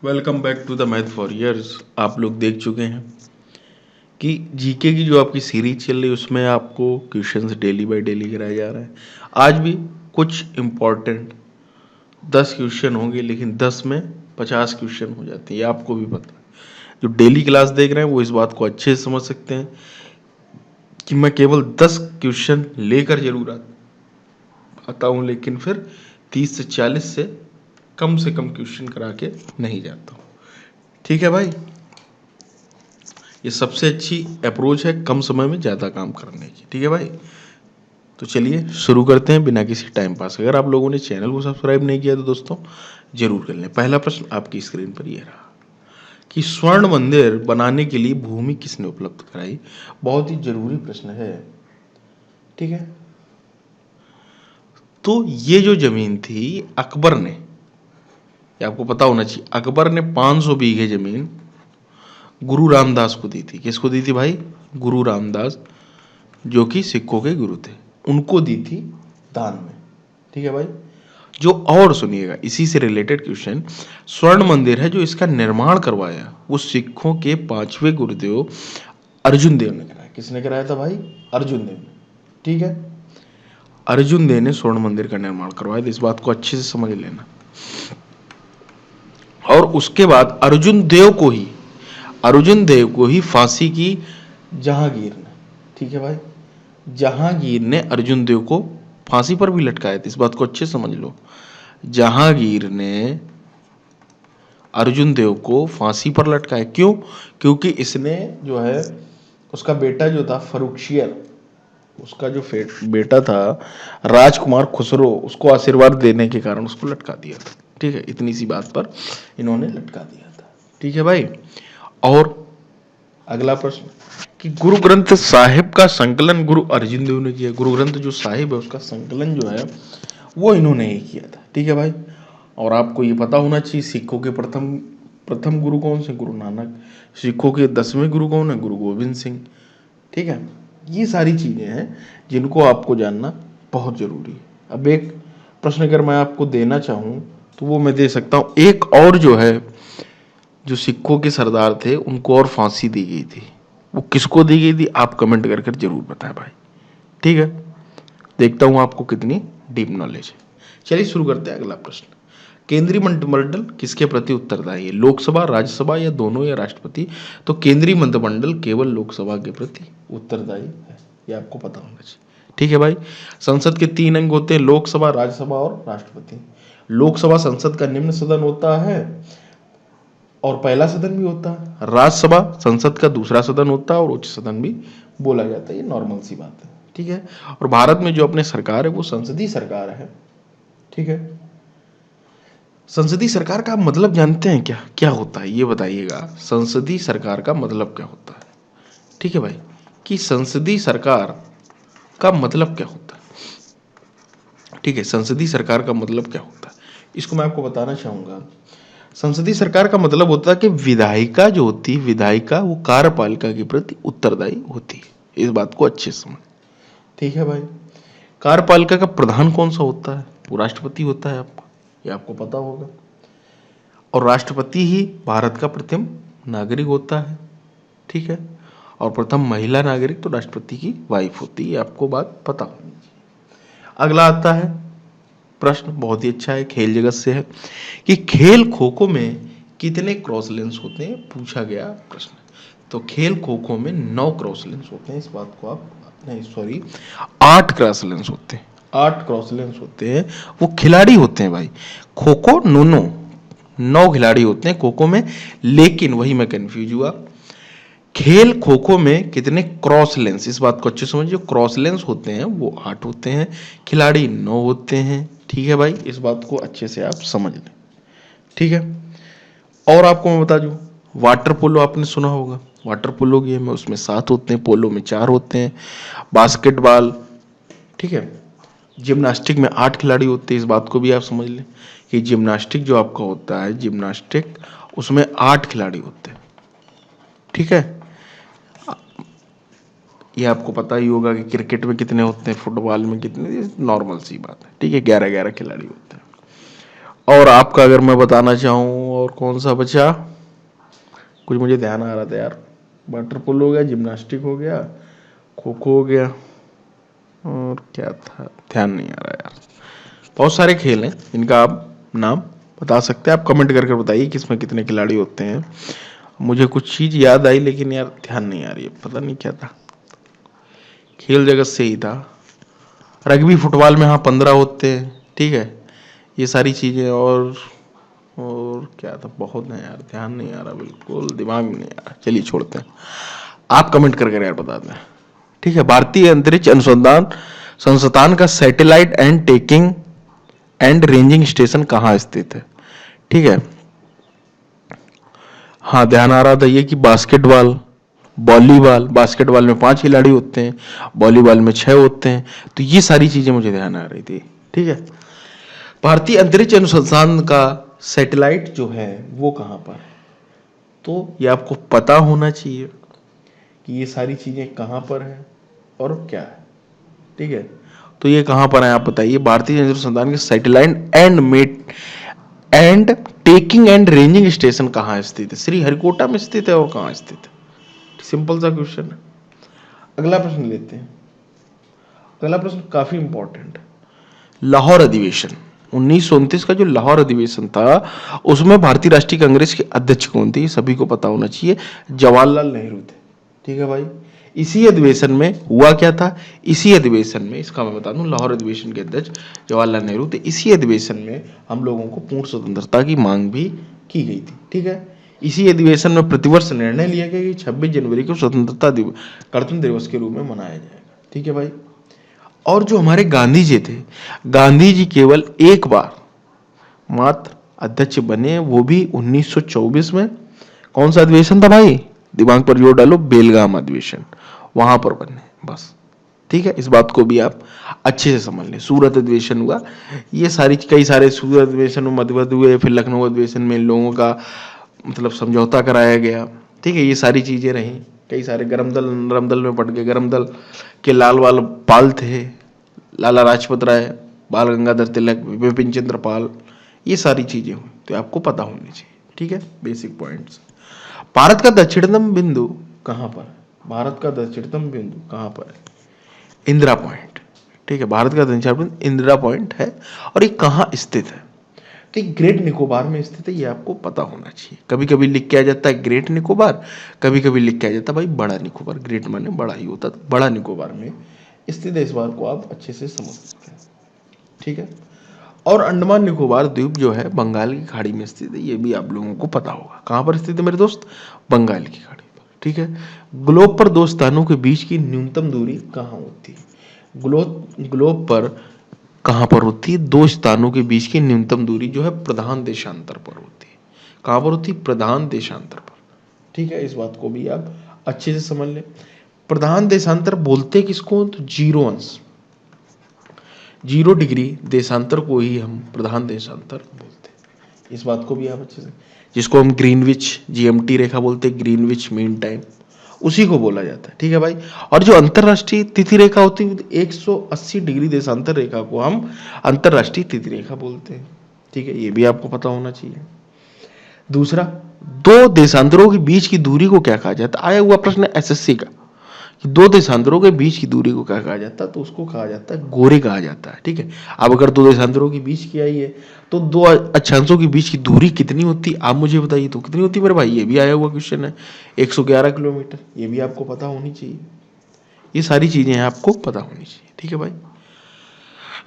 Welcome back to the math for years. आप लोग देख चुके हैं कि जीके की जो आपकी सीरीज चल रही है उसमें आपको क्वेश्चंस डेली बाय डेली कराए जा रहे हैं। आज भी कुछ इम्पोर्टेंट 10 क्वेश्चन होंगे, लेकिन 10 में 50 क्वेश्चन हो जाते हैं, ये आपको भी पता है। जो डेली क्लास देख रहे हैं वो इस बात को अच्छे से समझ सकते हैं कि मैं केवल 10 क्वेश्चन लेकर जरूर आता हूँ, लेकिन फिर 30 से 40 से कम क्वेश्चन करा के नहीं जाता हूँ। ठीक है भाई, ये सबसे अच्छी अप्रोच है कम समय में ज़्यादा काम करने की। ठीक है भाई, तो चलिए शुरू करते हैं बिना किसी टाइम पास। अगर आप लोगों ने चैनल को सब्सक्राइब नहीं किया तो दोस्तों जरूर कर लें। पहला प्रश्न आपकी स्क्रीन पर ये रहा कि स्वर्ण मंदिर बनाने के लिए भूमि किसने उपलब्ध कराई। बहुत ही जरूरी प्रश्न है। ठीक है, तो ये जो जमीन थी अकबर ने, ये आपको पता होना चाहिए, अकबर ने 500 बीघे जमीन गुरु रामदास को दी थी। किसको दी थी भाई? गुरु रामदास, जो कि सिखों के गुरु थे, उनको दी थी दान में। ठीक है भाई, जो और सुनिएगा इसी से रिलेटेड क्वेश्चन, स्वर्ण मंदिर है जो इसका निर्माण करवाया वो सिखों के 5वें गुरुदेव अर्जुन देव ने कराया। किसने कराया था भाई? अर्जुन देव ने। ठीक है, अर्जुन देव ने स्वर्ण मंदिर का निर्माण करवाया, तो इस बात को अच्छे से समझ लेना। और उसके बाद अर्जुन देव को ही फांसी की जहांगीर ने। ठीक है भाई, जहांगीर ने अर्जुन देव को फांसी पर भी लटकाया था, इस बात को अच्छे समझ लो। जहांगीर ने अर्जुन देव को फांसी पर लटकाया, क्यों? क्योंकि इसने जो है उसका बेटा जो था फरुखशियर, उसका जो बेटा था राजकुमार खुसरो, उसको आशीर्वाद देने के कारण उसको लटका दिया था। ठीक है, इतनी सी बात पर इन्होंने लटका दिया था। ठीक है भाई, और अगला प्रश्न कि गुरु ग्रंथ साहिब का संकलन गुरु अर्जुन देव ने किया। गुरु ग्रंथ जो साहिब है उसका संकलन जो है वो इन्होंने ही किया था। ठीक है भाई, और आपको ये पता होना चाहिए सिखों के प्रथम गुरु कौन से? गुरु नानक। सिखों के 10वें गुरु कौन है? गुरु गोविंद सिंह। ठीक है, ये सारी चीजें हैं जिनको आपको जानना बहुत जरूरी है। अब एक प्रश्न अगर मैं आपको देना चाहूं तो वो मैं दे सकता हूं। एक और जो है, जो सिखों के सरदार थे उनको और फांसी दी गई थी, वो किसको दी गई थी? आप कमेंट कर कर जरूर बताएं भाई। ठीक है, देखता हूं आपको कितनी डीप नॉलेज है। चलिए शुरू करते हैं अगला प्रश्न। केंद्रीय मंत्रिमंडल किसके प्रति उत्तरदायी है? लोकसभा, राज्यसभा या दोनों या राष्ट्रपति? तो केंद्रीय मंत्रिमंडल केवल लोकसभा के प्रति उत्तरदायी है, ये आपको पता होना चाहिए। ठीक है भाई, संसद के 3 अंग होते हैं, लोकसभा, राज्यसभा और राष्ट्रपति। लोकसभा संसद का निम्न सदन होता है और पहला सदन भी होता है। राज्यसभा संसद का दूसरा सदन होता है और उच्च सदन भी बोला जाता है, ये नॉर्मल सी बात है। ठीक है, और भारत में जो अपने सरकार है वो संसदीय सरकार है। ठीक है, संसदीय सरकार का मतलब जानते हैं क्या क्या होता है? ये बताइएगा, संसदीय सरकार का मतलब क्या होता है? ठीक है भाई, कि संसदीय सरकार का मतलब क्या होता है? ठीक है, संसदीय सरकार का मतलब क्या होता है इसको मैं आपको बताना चाहूंगा। संसदीय सरकार का मतलब होता है कि विधायिका जो होती है, विधायिका वो कार्यपालिका के प्रति उत्तरदायी होती है, इस बात को अच्छे से समझ। ठीक है भाई, कार्यपालिका का प्रधान कौन सा होता है? वो राष्ट्रपति होता है, आपको ये आपको पता होगा। और राष्ट्रपति ही भारत का प्रथम नागरिक होता है। ठीक है, और प्रथम महिला नागरिक तो राष्ट्रपति की वाइफ होती है, आपको बात पता होनी चाहिए। अगला आता है प्रश्न, बहुत ही अच्छा है, खेल जगत से है, कि खेल खो खो में कितने क्रॉस लेंस होते हैं? पूछा गया प्रश्न। तो खेल खो खो में 9 क्रॉस लेंस होते हैं, इस बात को आप नहीं सॉरी 8 क्रॉस लेंस होते हैं। 8 क्रॉस लेंस होते हैं, वो खिलाड़ी होते हैं भाई। खो खो 9 खिलाड़ी होते हैं खो खो में, लेकिन वही मैं कंफ्यूज हुआ, खेल खो खो में कितने क्रॉस लेंस, इस बात को अच्छे समझिए। क्रॉस लेंस होते हैं वो 8 होते हैं, खिलाड़ी 9 होते हैं। ठीक है भाई, इस बात को अच्छे से आप समझ लें। ठीक है, और आपको मैं बता दूं, वाटर पोलो आपने सुना होगा, वाटर पोलो गेम है, उसमें 7 होते हैं, पोलो में 4 होते हैं। बास्केटबॉल, ठीक है, जिम्नास्टिक में 8 खिलाड़ी होते हैं, इस बात को भी आप समझ लें कि जिम्नास्टिक जो आपका होता है, जिम्नास्टिक उसमें 8 खिलाड़ी होते हैं। ठीक है, ये आपको पता ही होगा कि क्रिकेट में कितने होते हैं, फुटबॉल में कितने, नॉर्मल सी बात है। ठीक है, 11 11 खिलाड़ी होते हैं। और आपका अगर मैं बताना चाहूँ और कौन सा बचा, कुछ मुझे ध्यान आ रहा था यार, वाटर पोलो हो गया, जिम्नास्टिक हो गया, खो खो हो गया, और क्या था ध्यान नहीं आ रहा यार। बहुत सारे खेल हैं इनका आप नाम बता सकते हैं, आप कमेंट करके बताइए कि इसमें कितने खिलाड़ी होते हैं। मुझे कुछ चीज याद आई लेकिन यार ध्यान नहीं आ रही है, पता नहीं क्या था, खेल जगत से ही था। रग्बी फुटबॉल में हाँ 15 होते हैं, ठीक है, ये सारी चीजें। और क्या था, बहुत है यार, ध्यान नहीं आ रहा, बिल्कुल दिमाग में नहीं आ रहा, चलिए छोड़ते हैं, आप कमेंट करके यार बता दें। ठीक है, भारतीय अंतरिक्ष अनुसंधान संस्थान का satellite and taking and ranging station कहाँ स्थित है? ठीक है, हाँ ध्यान आ रहा था ये कि बास्केटबॉल, वॉलीबॉल, बास्केटबॉल में 5 खिलाड़ी होते हैं, वॉलीबॉल में 6 होते हैं, तो ये सारी चीजें मुझे ध्यान आ रही थी। ठीक है, भारतीय अंतरिक्ष अनुसंधान का सैटेलाइट जो है वो कहाँ पर है, तो ये आपको पता होना चाहिए कि ये सारी चीजें कहाँ पर है और क्या है। ठीक है, तो ये कहाँ पर है आप बताइए। भारतीय अनुसंधान के satellite and taking and ranging station कहाँ स्थित है? श्रीहरिकोटा में स्थित है और कहाँ स्थित है? सिंपल सा क्वेश्चन है। अगला प्रश्न लेते हैं। अगला प्रश्न काफी इंपॉर्टेंट है। लाहौर अधिवेशन 1929 का जो लाहौर अधिवेशन था, उसमें भारतीय राष्ट्रीय कांग्रेस के अध्यक्ष कौन थे? सभी को पता होना चाहिए, जवाहरलाल नेहरू थे। ठीक है भाई, इसी अधिवेशन में हुआ क्या था, इसी अधिवेशन में, इसका मैं बता दूं, लाहौर अधिवेशन के अध्यक्ष जवाहरलाल नेहरू थे। इसी अधिवेशन में हम लोगों को पूर्ण स्वतंत्रता की मांग भी की गई थी। ठीक है, इसी अधिवेशन में प्रतिवर्ष निर्णय लिया गया कि 26 जनवरी को स्वतंत्रता दिवस गणतंत्र दिवस के रूप में मनाया जाएगा। ठीक है भाई, और जो हमारे गांधी जी थे, गांधी जी केवल एक बार मात्र अध्यक्ष बने, वो भी 1924 में। कौन सा अधिवेशन था भाई, दिमाग पर जोर डालो, बेलगाम अधिवेशन, वहां पर बने बस। ठीक है, इस बात को भी आप अच्छे से समझ लें। सूरत अधिवेशन हुआ, ये सारी कई सारे सूरत अधिवेशन में मधुबन हुए, फिर लखनऊ अधिवेशन में इन लोगों का मतलब समझौता कराया गया। ठीक है, ये सारी चीजें रही। कई सारे गरम दल नरम दल में पड़ गए, गरम दल के लाल वाल पाल थे, लाला लाजपत राय, बाल गंगाधर तिलक, विपिन चंद्र पाल, ये सारी चीजें हुई, तो आपको पता होनी चाहिए। ठीक है, बेसिक पॉइंट्स। भारत का दक्षिणतम बिंदु कहां पर है? भारत का दक्षिणतम बिंदु कहां पर है? इंदिरा पॉइंट। ठीक है, भारत का दक्षिण बिंदु इंदिरा पॉइंट है, और ये कहां स्थित है? तो ग्रेट निकोबार में स्थित है, ये आपको पता होना चाहिए। कभी कभी लिख के आ जाता है ग्रेट निकोबार, कभी कभी लिख के आ जाता है भाई बड़ा निकोबार, ग्रेट माने बड़ा ही होता, तो बड़ा निकोबार में स्थित है, इस बार को आप अच्छे से समझ सकते हैं। ठीक है, और अंडमान निकोबार द्वीप जो है बंगाल की खाड़ी में स्थित है, ये भी आप लोगों को पता होगा। कहां पर स्थित है मेरे दोस्त? बंगाल की खाड़ी पर। ठीक है, ग्लोब पर दो स्थानों के बीच की न्यूनतम दूरी कहां होती है? ग्लोब पर कहां पर होती है? दो स्थानों के बीच की न्यूनतम दूरी जो है प्रधान देशांतर पर होती है। कहां पर होती है? प्रधान देशांतर पर। ठीक है, इस बात को भी आप अच्छे से समझ लें। प्रधान देशांतर बोलते किसको? तो 0 अंश, 0 डिग्री देशांतर को ही हम प्रधान देशांतर बोलते हैं। इस बात को भी आप अच्छे से, जिसको हम ग्रीनविच जीएमटी रेखा बोलते हैं, ग्रीनविच मीन टाइम, उसी को बोला जाता है। ठीक है भाई, और जो अंतरराष्ट्रीय तिथि रेखा होती है 180 डिग्री देशांतर रेखा को हम अंतरराष्ट्रीय तिथि रेखा बोलते हैं। ठीक है, ये भी आपको पता होना चाहिए। दूसरा, दो देशांतरों के बीच की दूरी को क्या कहा जाता है? आया हुआ प्रश्न एसएससी का, कि दो देशांतरों के बीच की दूरी को क्या कहा जाता है? तो उसको कहा जाता है गोरे कहा जाता है। ठीक है, अब अगर दो देशांतरों के बीच की आई है, तो दो अक्षांशों के बीच की दूरी कितनी होती है आप मुझे बताइए, तो कितनी होती है मेरे भाई? ये भी आया हुआ क्वेश्चन है, 111 किलोमीटर, ये भी आपको पता होनी चाहिए। ये सारी चीजें आपको पता होनी चाहिए। ठीक है भाई,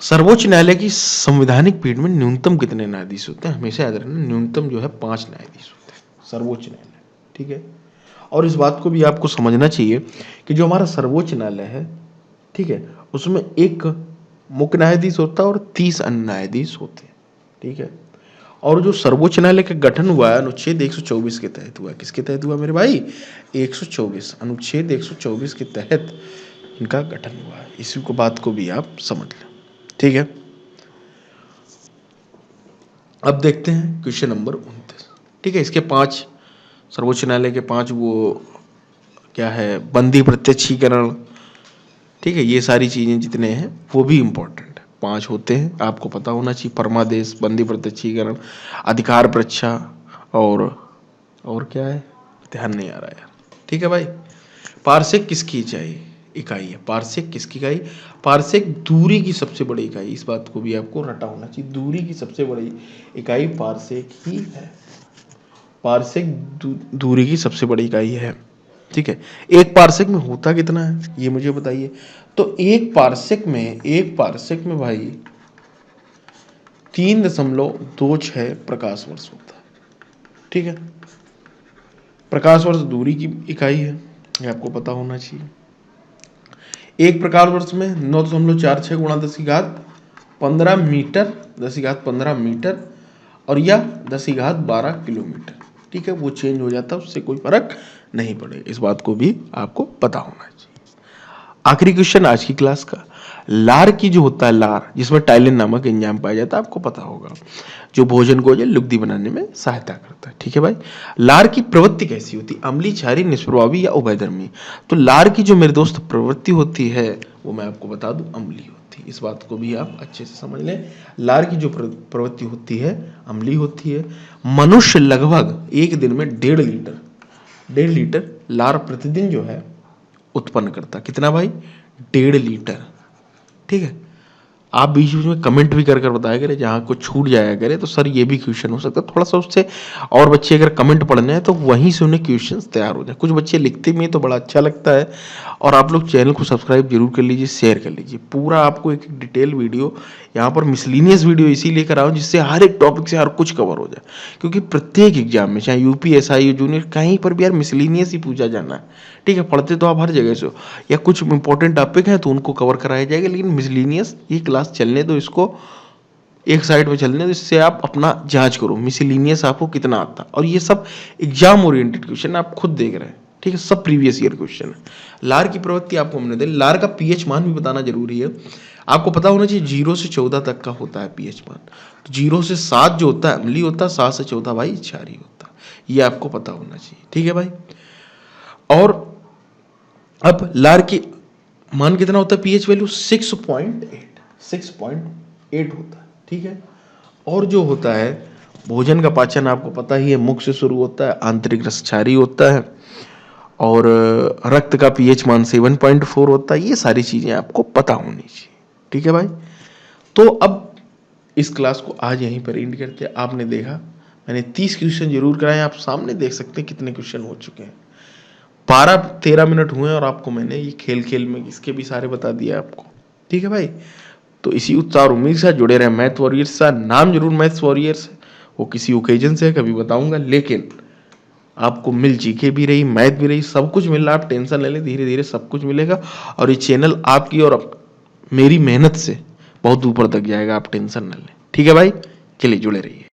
सर्वोच्च न्यायालय की संवैधानिक पीठ में न्यूनतम कितने न्यायाधीश होते हैं? हमेशा याद रखना, न्यूनतम जो है 5 न्यायाधीश होते हैं सर्वोच्च न्यायालय। ठीक है, और इस बात को भी आपको समझना चाहिए कि जो हमारा सर्वोच्च न्यायालय है, ठीक है, उसमें एक मुख्य न्यायाधीश होता है और 30 अन्य न्यायाधीश होते हैं। ठीक है, और जो सर्वोच्च न्यायालय का गठन हुआ है अनुच्छेद 124 के तहत हुआ। किसके तहत हुआ मेरे भाई? 124, अनुच्छेद 124 के तहत इनका गठन हुआ है। इसी को बात को भी आप समझ लें। ठीक है, अब देखते हैं क्वेश्चन नंबर 29। ठीक है, इसके 5 सर्वोच्च न्यायालय के 5 वो क्या है, बंदी प्रत्यक्षीकरण, ठीक है, ये सारी चीजें जितने हैं वो भी इंपॉर्टेंट है। 5 होते हैं, आपको पता होना चाहिए। परमादेश, बंदी प्रत्यक्षीकरण, अधिकार परीक्षा और क्या है, ध्यान नहीं आ रहा यार। ठीक है भाई। पारसेक किसकी इकाई है? पारसेक किसकी इकाई? पारसेक दूरी की सबसे बड़ी इकाई। इस बात को भी आपको रटा होना चाहिए, दूरी की सबसे बड़ी इकाई पारसेक ही है। पारसेक दूरी की सबसे बड़ी इकाई है। ठीक है। एक पारसेक में होता कितना है ये मुझे बताइए। तो एक पारसेक में भाई 3.26 प्रकाश वर्ष होता है। ठीक है। प्रकाश वर्ष दूरी की इकाई है, ये आपको पता होना चाहिए। एक प्रकाश वर्ष में 9.46 गुणा 10⁻15 मीटर, 10⁻15 मीटर और या 10⁻12 किलोमीटर। ठीक है, वो चेंज हो जाता है, उससे कोई फर्क नहीं पड़ेगा। इस बात को भी आपको पता होना चाहिए। आखिरी क्वेश्चन आज की क्लास का, लार की जो होता है, लार जिसमें टाइलिन नामक एंजाइम पाया जाता है, आपको पता होगा, जो भोजन को लुगदी बनाने में सहायता करता है। ठीक है भाई। लार की प्रवृत्ति कैसी होती है? अम्लीय, क्षारीय, निष्प्रभावी या उभयधर्मी? तो लार की जो मेरे दोस्त प्रवृत्ति होती है वो मैं आपको बता दूं, अम्लीय होती है। इस बात को भी आप अच्छे से समझ लें। लार की जो प्रवृत्ति होती है अम्लीय होती है। मनुष्य लगभग एक दिन में 1.5 लीटर लार प्रतिदिन जो है उत्पन्न करता। कितना भाई? 1.5 लीटर। ठीक है। आप बीच बीच में कमेंट भी कर बताया करें, जहां कुछ छूट जाया करे तो सर ये भी क्वेश्चन हो सकता है, थोड़ा सा उससे और बच्चे अगर कमेंट पढ़ने हैं तो वहीं से उन्हें क्वेश्चंस तैयार हो जाए। कुछ बच्चे लिखते भी हैं तो बड़ा अच्छा लगता है। और आप लोग चैनल को सब्सक्राइब जरूर कर लीजिए, शेयर कर लीजिए। पूरा आपको एक डिटेल वीडियो यहाँ पर मिसलिनियस वीडियो इसीलिए कराऊं जिससे हर एक टॉपिक से हर कुछ कवर हो जाए, क्योंकि प्रत्येक एग्जाम में चाहे यूपीएसआई जूनियर कहीं पर भी यार मिसलिनियस ही पूछा जाना है। ठीक है, पढ़ते तो आप हर जगह से हो, या कुछ इंपॉर्टेंट टॉपिक है तो उनको कवर कराया जाएगा, लेकिन मिसलिनियस ये क्लास चलने दो, इसको एक साइड में चलने दो, इससे आप अपना जांच करो मिसलिनियस आपको कितना आता है। और ये सब एग्जाम ओरिएंटेड क्वेश्चन आप खुद देख रहे हैं। ठीक है, सब प्रीवियस ईयर क्वेश्चन है। लार की प्रवृत्ति आपको हमने दे, लार का पीएच मान भी बताना जरूरी है। आपको पता होना चाहिए 0 से 14 तक का होता है पीएच मान। तो 0 से 7 जो होता है अम्लीय होता है, 7 से 14 भाई क्षारीय होता है। ये आपको पता होना चाहिए। ठीक है भाई। और अब लार की मान कितना होता है? पीएच वैल्यू 6.8 होता है। ठीक है। और जो होता है भोजन का पाचन आपको पता ही है, मुख से शुरू होता है, आंतरिक रस क्षारीय होता है, और रक्त का पीएच मान 7.4 होता है। ये सारी चीजें आपको पता होनी चाहिए। ठीक है भाई। तो अब इस क्लास को आज यहीं पर एंड करते हैं। आपने देखा मैंने 30 क्वेश्चन जरूर कराए, आप सामने देख सकते हैं कितने क्वेश्चन हो चुके हैं। 12-13 मिनट हुए और आपको मैंने ये खेल खेल में इसके भी सारे बता दिए आपको। ठीक है भाई। तो इसी उत्साह और उम्मीद से जुड़े रहे मैथ वॉरियर्स का। नाम जरूर मैथ्स वॉरियर्स, वो किसी ओकेजन से कभी बताऊंगा, लेकिन आपको मिल जीके भी रही, मैथ भी रही, सब कुछ मिल रहा। आप टेंशन ले लें, धीरे धीरे सब कुछ मिलेगा। और ये चैनल आपकी और मेरी मेहनत से बहुत ऊपर तक जाएगा, आप टेंशन न लें। ठीक है भाई, चलिए जुड़े रहिए।